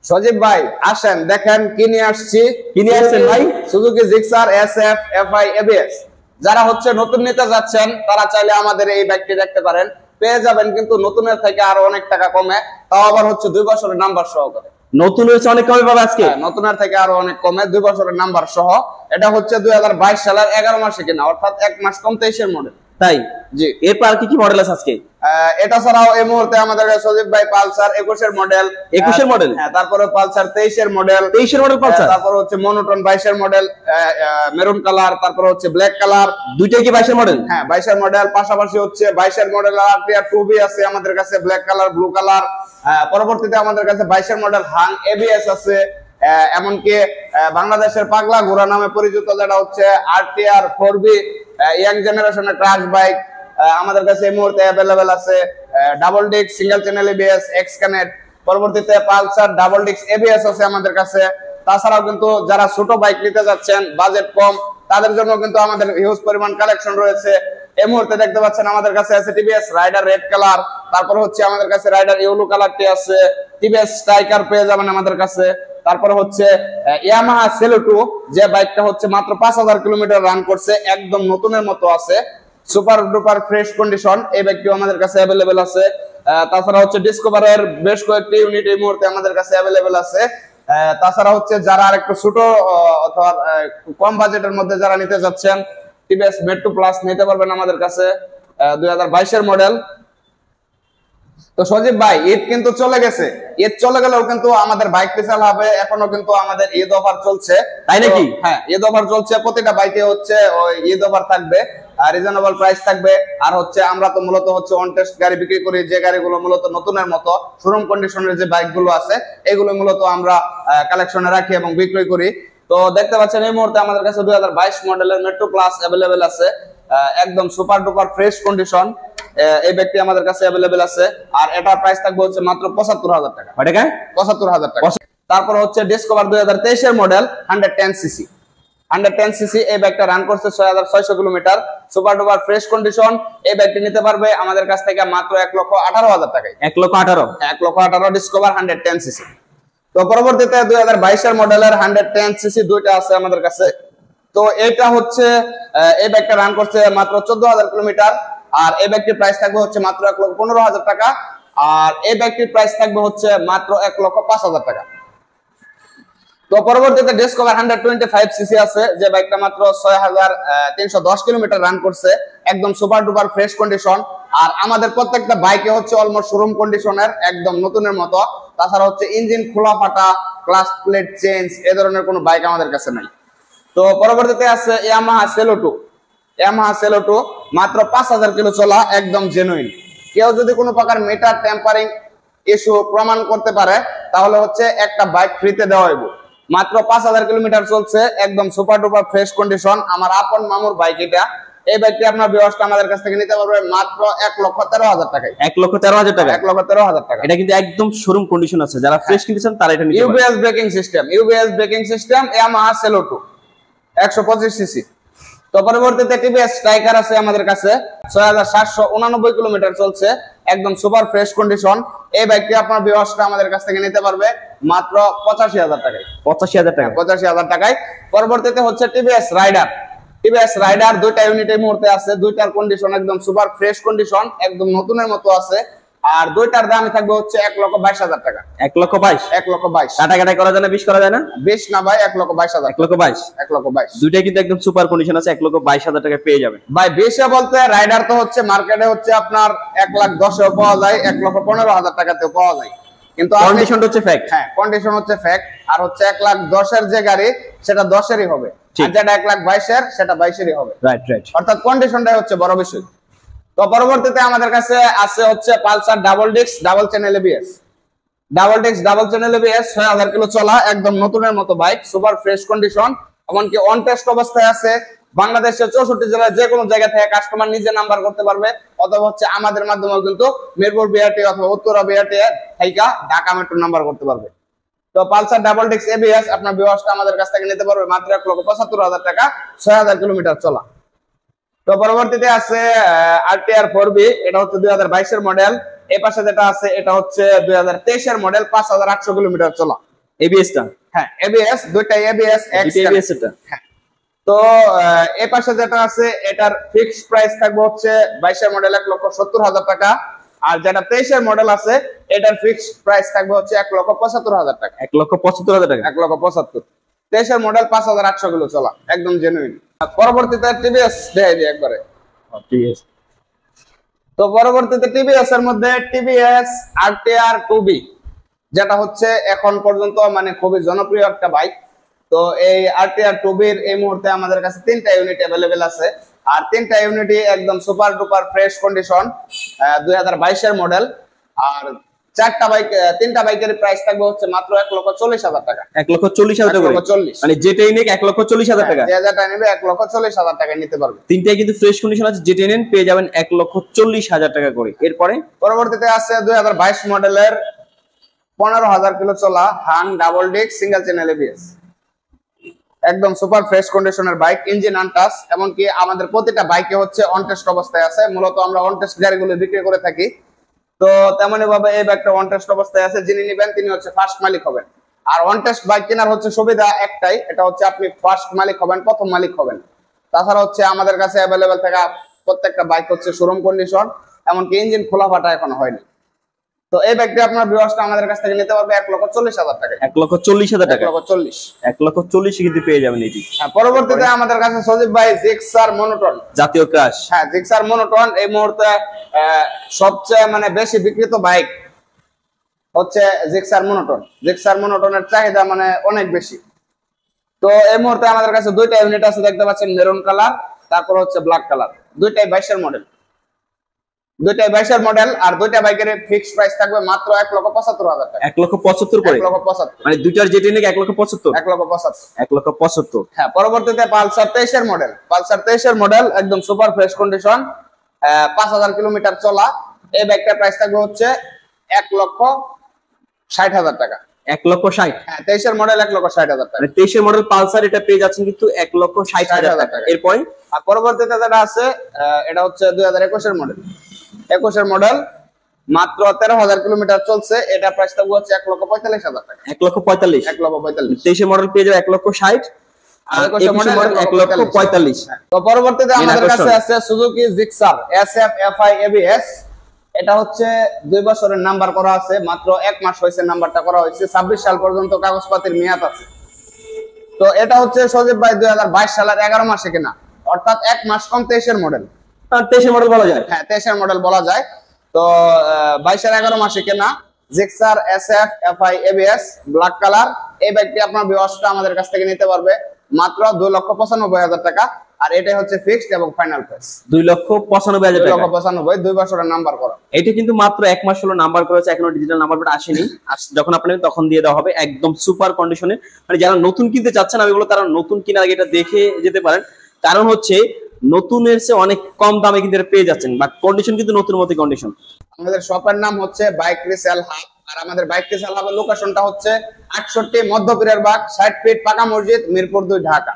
সজীব ভাই আসেন দেখেন কি নিয়ে আসছি। কি নিয়ে আসছেন ভাই? Suzuki Gixxer SF FI ABS. যারা হচ্ছে নতুন নিতে যাচ্ছেন তারা চাইলে আমাদের এই বাইকটি দেখতে পারেন, পেয়ে যাবেন কিন্তু নতুনের থেকে আরো অনেক টাকা কমে, তাও আবার হচ্ছে 2 বছরের নাম্বার সহকারে। নতুন হয়েছে অনেক কমে পাবে আজকে। নতুনের থেকে আরো অনেক কমে 2 বছরের নাম্বার সহ। এটা হচ্ছে 2022 সালের 11 মাসে কিনা, অর্থাৎ 1 মাস কম 23 এর মডেল। তাই জি। এরপর আর কি মডেল আছে আজকে? এটা ছাড়াও এই মুহূর্তে আমাদের সজীব ভাই পালসার 21 এর মডেল। 21 এর মডেল? হ্যাঁ, তারপরে পালসার 23 এর মডেল। 23 এর মডেল পালসার? তারপরে হচ্ছে মনোটন 22 এর মডেল, মেরুন কালার, তারপরে হচ্ছে ব্ল্যাক কালার। দুইটাই কি 22 এর মডেল? হ্যাঁ, 22 এর মডেল। পাশাপাশি হচ্ছে 22 এর মডেল আরটিআর 2B আছে আমাদের কাছে, ব্ল্যাক কালার, ব্লু কালার। পরবর্তীতে আমাদের কাছে 22 এর মডেল হাং এবিএস আছে। এমনকি বাংলাদেশের পাগলা ঘোড়া নামে পরিচিত যেটা হচ্ছে আরটিআর 4B ইয়াং জেনারেশনের ক্রাশ বাইক আমাদের কাছে এই মুহূর্তে অ্যাভেলেবেল আছে। Double disc single channel ABS x connect. পরবর্তীতে পালসার ডাবল ডিস্ক এবিএস আছে আমাদের কাছে। তাছাড়াও কিন্তু যারা ছোট বাইক নিতে যাচ্ছেন, বাজেট কম, তাদের জন্য কিন্তু আমাদের হিউজ পরিমাণ কালেকশন রয়েছে। এই মুহূর্তে দেখতে পাচ্ছেন আমাদের কাছে আছে টিভিএস রাইডার রেড কালার, তারপর হচ্ছে আমাদের কাছে রাইডার ইয়েলো কালারটি আছে, টিভিএস স্ট্রাইকার পেয়ে যাবেন আমাদের কাছে। তারপরে হচ্ছে ইয়ামাহা সেলো 2, যে বাইকটা হচ্ছে মাত্র 5000 কিলোমিটার রান করছে, একদম নতুনের মতো আছে, সুপার ডুপার ফ্রেশ কন্ডিশন। এই বাইকটিও আমাদের কাছে অ্যাভেলেবেল আছে। তাছাড়া হচ্ছে ডিসকভারের বেশ কয়েকটি ইউনিট এই মুহূর্তে আমাদের কাছে অ্যাভেলেবেল আছে। তাছাড়া হচ্ছে যারা আরেকটু ছোট অথবা কম বাজেটের মধ্যে যারা নিতে যাচ্ছেন, টিভিএস মেট্রো প্লাস নিতে পারবেন আমাদের কাছে, 2022 এর মডেল। তো সজীব ভাই, ঈদ কিন্তু চলে গেছে, ঈদ চলে গেলেও কিন্তু আমাদের বাইক স্পেশাল হবে, এখনো কিন্তু আমাদের ঈদ অফার চলছে, তাই নাকি? হ্যাঁ, ঈদ অফার চলছে, প্রতিটা বাইকে হচ্ছে ওই ঈদ অফার থাকবে, রিজনেবল প্রাইস থাকবে। আর হচ্ছে আমরা তো মূলত হচ্ছে অন টেস্ট গাড়ি বিক্রি করি, যে গাড়িগুলো মূলত নতুনের মতো শোরুম কন্ডিশনের যে বাইকগুলো আছে এগুলো মূলত আমরা কালেকশনে রাখি এবং বিক্রি করি। তো দেখতে পাচ্ছেন এই মুহূর্তে আমাদের কাছে 2022 মডেলের মেট্রো প্লাস অ্যাভেলেবেল আছে, একদম সুপার ডুপার ফ্রেশ কন্ডিশন। এই ব্যক্তি আমাদের কাছে অ্যাভেলেবেল আছে, আর এটার প্রাইস থাকবে হচ্ছে মাত্র 75000 টাকা। 75000 টাকা। তারপর হচ্ছে ডিসকভার 2023 এর মডেল 110 সিসি। 110 সিসি এই বাইকটা রান করছে 6600 kilometre, super duper fresh condition. এই বাইকটি নিতে পারবে আমাদের কাছ থেকে মাত্র 1,18,000 টাকায়। 1,18,000 ডিসকভার 110 সিসি। তো পরবর্তীতে 2022 এর মডেলের 110 সিসি দুইটা আছে আমাদের কাছে। তো এটা হচ্ছে এই বাইকটা রান করছে মাত্র 14000 কিলোমিটার, আর এই বাইকটির প্রাইস থাকবে হচ্ছে মাত্র 1,15,000 টাকা, আর এই বাইকটির প্রাইস থাকবে হচ্ছে মাত্র 1,05,000 টাকা। তো পরবর্তীতে ডিসকভার 125 সিসি আছে, যে বাইকটা মাত্র 6310 কিলোমিটার রান করছে, একদম সুপার ডুপার ফ্রেশ কন্ডিশন। আর আমাদের প্রত্যেকটা বাইকে হচ্ছে অলমোস্ট শোরুম কন্ডিশনের, একদম নতুনের মতো। তাছাড়া হচ্ছে ইঞ্জিন খোলা ফাটা, ক্লাচ প্লেট চেঞ্জ, এ ধরনের কোনো বাইক আমাদের কাছে নাই। তো পরবর্তীতে আছে ইয়ামাহা সেলো 2। ইয়ামাহা সেলো 2 মাত্র 5000 কিলো চলা, একদম জেনুইন। কেউ যদি কোনো প্রকার মিটার টেম্পারিং ইস্যু প্রমাণ করতে পারে তাহলে হচ্ছে একটা বাইক ফ্রিতে দেওয়া হইব। মাত্র 5000 কিলোমিটার চলছে, একদম সুপার ডুপার ফ্রেশ কন্ডিশন, আমার আপন মামুর বাইক এটা। এই বাইকটি আপনার ভিউয়ার্সটা আমাদের কাছ থেকে নিতে পারবে মাত্র 1,13,000 টাকায়। 1,13,000 টাকা? 1,13,000 টাকা। এটা কিন্তু একদম শোরুম কন্ডিশন আছে, যারা ফ্রেশ কিনতেছেন তারা এটা নিতে পারবে। ইউবিএস ব্রেকিং সিস্টেম ইয়ামাহা সেলো 2 125 সিসি। তো পরবর্তীতে টিভিএস স্ট্রাইকার আছে আমাদের কাছে, 6789 কিলোমিটার চলছে, একদম সুপার ফ্রেশ কন্ডিশন। এই বাইকটি আপনার ভিউয়ার্সরা আমাদের কাছ থেকে নিতে পারবে মাত্র 85,000 টাকায়। 85,000 টাকা? 85,000 টাকায়। পরবর্তীতে হচ্ছে টিভিএস রাইডার দুইটা ইউনিট এই মুহূর্তে আছে, দুইটার কন্ডিশন একদম সুপার ফ্রেশ কন্ডিশন, একদম নতুনের মতো আছে, আর দুইটার দাম থাকবে হচ্ছে 1,22,000 টাকা। 1,22,000? 1,22,000। কাটাকাটি করা যায় না? 20 করা যায় না? 20 না ভাই, 1,22,000। 1,22,000? দুইটাই কিন্তু একদম সুপার কন্ডিশন আছে, 1,22,000 টাকা পেয়ে যাবেন ভাই। 20 বলতে রাইডার তো হচ্ছে মার্কেটে হচ্ছে আপনার 1,10,000 পাওয়া যায়, 1,15,000 টাকাতেও পাওয়া যায়, কিন্তু কন্ডিশনটা হচ্ছে ফ্যাক্ট। হ্যাঁ, কন্ডিশন হচ্ছে ফ্যাক্ট। আর হচ্ছে 1,10,000 যে গাড়ি সেটা 10-এরই হবে, আর যেটা 1,22,000 সেটা 22-এরই হবে। রাইট। অর্থাৎ কন্ডিশনটাই হচ্ছে বড় বিষয়। তো পরবর্তীতে আমাদের কাছে আছে হচ্ছে Pulsar double disc double channel ABS. 6000 kilo চলা, একদম নতুনের মতো বাইক, সুপার ফ্রেশ কন্ডিশন, এমনকি অন টেস্ট অবস্থায় আছে। বাংলাদেশের 64 জেলায় যে কোনো জায়গা থেকে কাস্টমার নিজে নাম্বার করতে পারবে, অথবা হচ্ছে আমাদের মাধ্যমে কিন্তু মিরপুর বিআরটি অথবা উত্তরা বিআরটি থেকে ঢাকা মেট্রো নাম্বার করতে পারবে। তো পালসার ডাবল ডিস্ক এবিএস আপনার ভিউয়ার্সটা আমাদের কাছ থেকে নিতে পারবে মাত্র 1,75,000 টাকা, 6000 কিলোমিটার চলা। তো পরবর্তীতে আছে আরটিআর 4B, এটা হচ্ছে 2022 এর মডেল। এই পাশে যেটা আছে এটা হচ্ছে 2023 এর মডেল, 5800 কিলোমিটার চলা। এবিএস টা? হ্যাঁ এবিএস, দুইটাই এবিএস এক্স। এবিএস এটা। হ্যাঁ তো এই পাশে যেটা আছে এটার ফিক্সড প্রাইস থাকবে হচ্ছে 22 এর মডেল 1,70,000 টাকা, আর যেটা 23 এর মডেল আছে এটার ফিক্সড প্রাইস থাকবে হচ্ছে 1,75,000 টাকা। 1,75,000 টাকা। 1,75,000। 23 এর মডেল 5,800 কিলো চলা, একদম জেনুইন। পরবর্তীতে টিভিএস দেখাই দিই একবারে। ঠিক আছে। তো পরবর্তীতে টিভিএস এর মধ্যে টিভিএস আরটিআর 2B, যেটা হচ্ছে এখন পর্যন্ত মানে খুবই জনপ্রিয় একটা বাইক। তো এই আরটিআর 2B এর এই মুহূর্তে আমাদের কাছে 3টা ইউনিট अवेलेबल আছে, আর 3টা ইউনিটই একদম সুপার ডুপার ফ্রেশ কন্ডিশন, 2022 এর মডেল। আর 3টা বাইকের প্রাইস থাকবে হচ্ছে মাত্র 1,40,000 টাকা। 1,40,000 টাকা করে? 1,40,000। মানে যেটাই নেক 1,40,000 টাকা। যে যেটা নেবে 1,40,000 টাকায় নিতে পারবে। তিনটাই কিন্তু ফ্রেশ কন্ডিশন আছে, যেটা নেন পেয়ে যাবেন 1,40,000 টাকা করে। এরপরে পরবর্তীতে আছে 2022 মডেলের 15,000 কিলো চলা হাং double disc single channel ABS, একদম সুপার ফ্রেশ কন্ডিশনের বাইক, ইঞ্জিন আনটাচ। এমনকি আমাদের প্রতিটা বাইকে হচ্ছে অন টেস্ট অবস্থায় আছে, মূলত আমরা অন টেস্ট গাড়িগুলো বিক্রি করে থাকি। তো তেমনি ভাবে এই বাইকটা অন টেস্ট অবস্থায় আছে, যিনি নেবেন তিনি হচ্ছে ফার্স্ট মালিক হবেন। আর অন টেস্ট বাইক কেনার হচ্ছে সুবিধা একটাই, এটা হচ্ছে আপনি ফার্স্ট মালিক হবেন, প্রথম মালিক হবেন। তাছাড়া হচ্ছে আমাদের কাছে অ্যাভেলেবেল থাকা প্রত্যেকটা বাইক হচ্ছে শোরুম কন্ডিশন, এমনকি ইঞ্জিন খোলা ফাটা এখনো হয়নি। তো এই বাইকটি আপনার ভিউয়ার্সটা আমাদের কাছ থেকে নিতে পারবে 1,40,000 টাকা। 1,40,000 টাকা? 1,40,000। 1,40,000 কিন্তু পেয়ে যাবেন এটি। হ্যাঁ পরবর্তীতে আমাদের কাছে সজীব ভাই জিক্সার মনোটন, জাতীয় ক্রাশ। হ্যাঁ জিক্সার মনোটন এই মুহূর্তে সবচেয়ে মানে বেশি বিক্রিত বাইক হচ্ছে জিক্সার মনোটন। জিক্সার মনোটনের চাহিদা মানে অনেক বেশি। তো এই মুহূর্তে আমাদের কাছে 2টা ইউনিট আছে, দেখতে পাচ্ছেন মেরুন কালার, তারপর হচ্ছে ব্ল্যাক কালার। 2টাই 22 এর মডেল, 2টাই 22 এর মডেল। আর 2টা বাইকের ফিক্সড প্রাইস থাকবে মাত্র 1,75,000 টাকা। 1,75,000 করে? 1,75,000। মানে দুইটার যেটা নেক 1,75,000? 1,75,000। 1,75,000। হ্যাঁ পরবর্তীতে পালসার 23 এর মডেল, পালসার 23 এর মডেল একদম সুপার ফ্রেশ কন্ডিশন, 5,000 কিলোমিটার চলা। এই বাইকটার প্রাইস থাকবে হচ্ছে 1,60,000 টাকা। 1,60,000? হ্যাঁ 23 এর মডেল 1,60,000 টাকা। মানে 23 এর মডেল পালসার এটা পেয়ে যাচ্ছেন কিন্তু 1,60,000 টাকা। এরপরে আর পরবর্তীতে যেটা আছে এটা হচ্ছে 2021 এর মডেল। 21 এর মডেল মাত্র 13,000 কিলোমিটার চলছে, এটা প্রাইস থাকবে হচ্ছে 1,45,000 টাকা। 1,45,000? 1,45,000। 23 এর মডেল পেয়ে যাবে 1,60,000, আর 21 মডেল 1,45,000। তো পরবর্তীতে আমাদের কাছে আছে Suzuki Gixxer SF FI ABS। এটা হচ্ছে 2 বছরের নাম্বার করা আছে, মাত্র 1 মাস হয়েছে নাম্বারটা করা হয়েছে, 26 সাল পর্যন্ত কাগজপাতির মেয়াদ আছে। তো এটা হচ্ছে সজীব ভাই 2022 সালের 11 মাসে কেনা, অর্থাৎ 1 মাস কম 23 এর মডেল। 23 এর মডেল বলা যায়? হ্যাঁ 23 এর মডেল বলা যায়। তো 22 এর 11 মাসে কেনা Gixxer SF FI ABS black colour. এই বাইকটি আপনার ভিউয়ার্সটা আমাদের কাছ থেকে নিতে পারবে মাত্র 2,95,000 টাকা। আর এটাই হচ্ছে ফিক্সড এবং ফাইনাল প্রাইস 2,95,000 টাকা। 2,95,000, 2 বছরের নাম্বার করা। এটা কিন্তু মাত্র 1 মাস হলো নাম্বার করেছে, এখনো ডিজিটাল নাম্বার প্লেট আসেনি। যখন আপনি তখন দিয়ে দেওয়া হবে, একদম সুপার কন্ডিশনে। মানে যারা নতুন কিনতে চাচ্ছেন আমি বলবো তারা নতুন কেনার আগে এটা দেখে যেতে পারেন, কারণ হচ্ছে নতুনের চেয়ে অনেক কম দামে কিন্তু এটা পেয়ে যাচ্ছেন, বাট কন্ডিশন কিন্তু নতুন মতো কন্ডিশন। আমাদের শপের নাম হচ্ছে বাইক রিসেল হাব, আর আমাদের বাইক রিসেল হাবের লোকেশনটা হচ্ছে 68 মধ্যপীরের বাগ, 60 ফিট পাকা মসজিদ, মিরপুর 2, ঢাকা।